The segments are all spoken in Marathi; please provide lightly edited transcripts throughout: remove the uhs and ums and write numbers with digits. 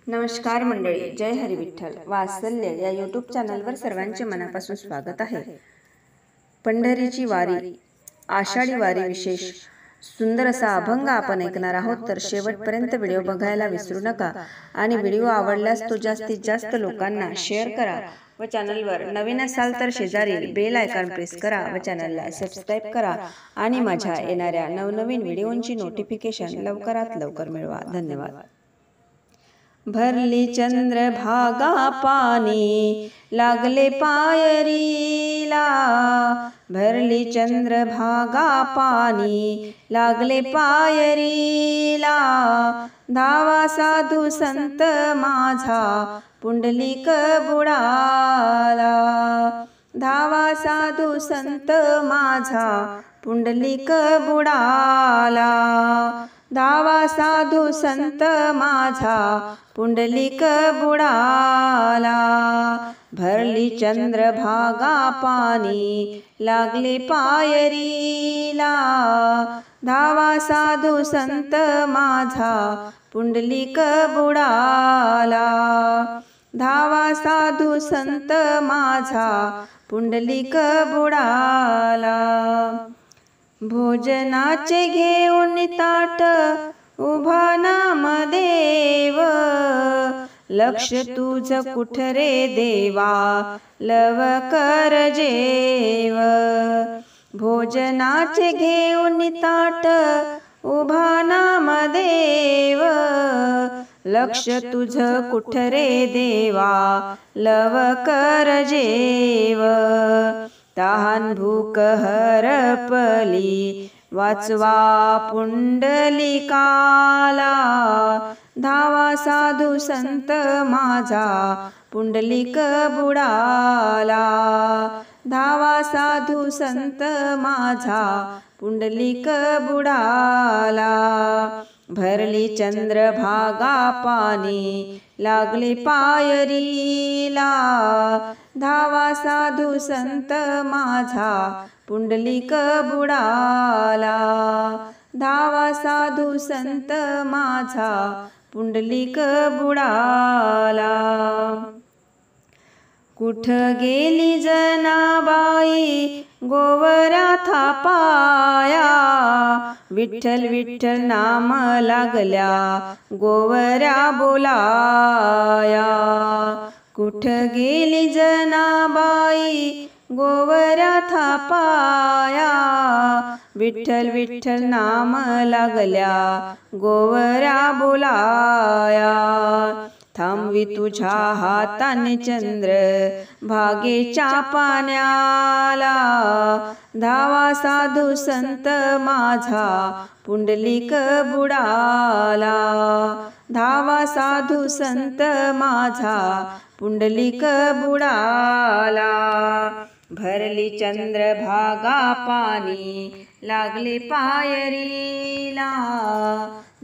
नमस्कार मंडळी, जय हरी विठ्ठल. वात्सल्य या यूट्यूब चॅनलवर सर्वांचे मनापासून स्वागत आहे. पंढरीची वारी, आषाढी वारी विशेष सुंदर असा अभंग आपण ऐकणार आहोत. तर शेवटपर्यंत व्हिडिओ बघायला विसरू नका आणि व्हिडिओ आवडल्यास तो जास्तीत जास्त लोकांना शेअर करा व चॅनलवर नवीन असाल तर शेजारील बेल आयकॉन प्रेस करा व चॅनलला सबस्क्राईब करा आणि माझ्या येणाऱ्या नवनवीन व्हिडिओंची नोटिफिकेशन लवकरात लवकर मिळवा. धन्यवाद. भरली चंद्रभागा पाणी लागले पायरीला, भरली चंद्रभागा पाणी लागले पायरीला. धावा साधू संत माझा पुंडलिक बुडाला, धावा साधू संत माझा पुंडलिक बुडाला. धावा साधू संत माझा पुंडलिक बुडाला. भरली चंद्रभागा पाणी लागले पायरीला, धावा साधू संत माझा पुंडलिक बुडाला. धावा साधू संत माझा पुंडलिक बुडाला. भोजनाचे घेऊन ताट उभा नामदेव, लक्ष तुझ कुठ रे देवा लवकर जेव. भोजनाचे घेऊन ताट उभा नामदेव, लक्ष तुझ कुठ रे देवा लवकर जेव. तहान भूक हरपली वाचवा पुंडलिकाला, धावा साधू संत माझा पुंडलिक बुडाला. धावा साधू संत माझा पुंडलिक बुडाला. भरली चंद्रभागा पाणी लागले पायरीला, धावा साधू संत माझा पुंडलिक बुडाला. धावा साधू संत माझा पुंडलिक बुडाला. कुठ गेली जनाबाई गोवरा थापाया, विठ्ठल विठ्ठल नाम लागल्या गोवऱ्या बोलाया. कुठ गेली जनाबाई गोवऱ्या थापाया, विठ्ठल विठ्ठल नाम लागल्या गोवऱ्या बोलाया. थांबवी तुझ्या हाताने चंद्र भागेच्या पाण्याला, धावा साधू संत माझा पुंडलिक बुडाला. धावा साधू संत माझा पुंडलिक बुडाला. भरली चंद्रभागा पाणी लागले पायरीला,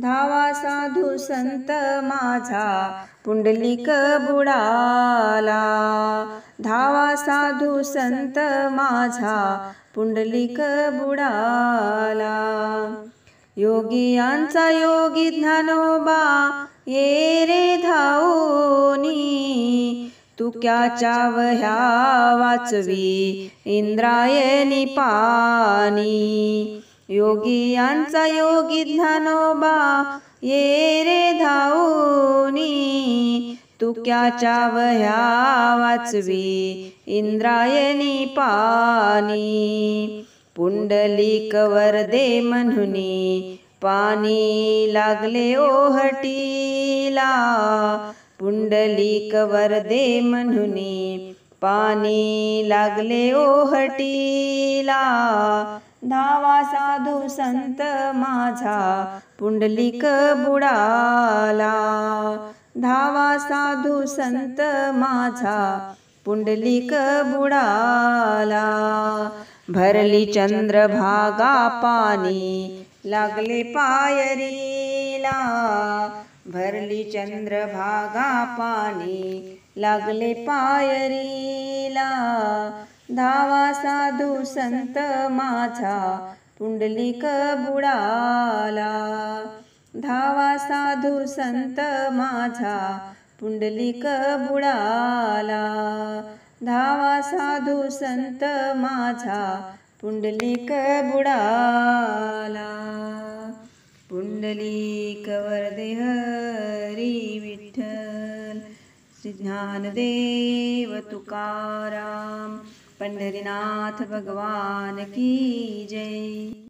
धावा साधू संत माझा पुंडलिक बुडाला. धावा साधू संत माझा पुंडलिक बुडाला. योगियांचा योगी ज्ञानोबा ये रे धाऊनी, तुक्याच्या वह्या वाचवी इंद्रायणी पाणी. योगियांचा योगी ज्ञानोबा ये रे धाऊनी, तुक्याच्या वह्या वाचवी इंद्रायणी पाणी. पुंडलिक वरदे म्हणुनी पाणी लागले ओहटीला, पुंडलिक वरदे म्हणुनी पाणी लागले ओहटीला. धावा साधू संत माझा पुंडलिक बुडाला, धावा साधू संत माझा पुंडलिक बुडाला. भरली चंद्रभागा पाणी लागले पायरीला, भरली चंद्रभागा पाणी लागले पायरीला. धावा साधू संत माझा पुंडलिक बुडाला. धावा साधू संत माझा पुंडलिक बुडाला, धावा साधू संत माझा पुंडलिक बुडाला। पुंडलिक वरदे हरी विठ्ठल, श्री ज्ञानदेव तुकाराम, पंढरीनाथ भगवान की जय।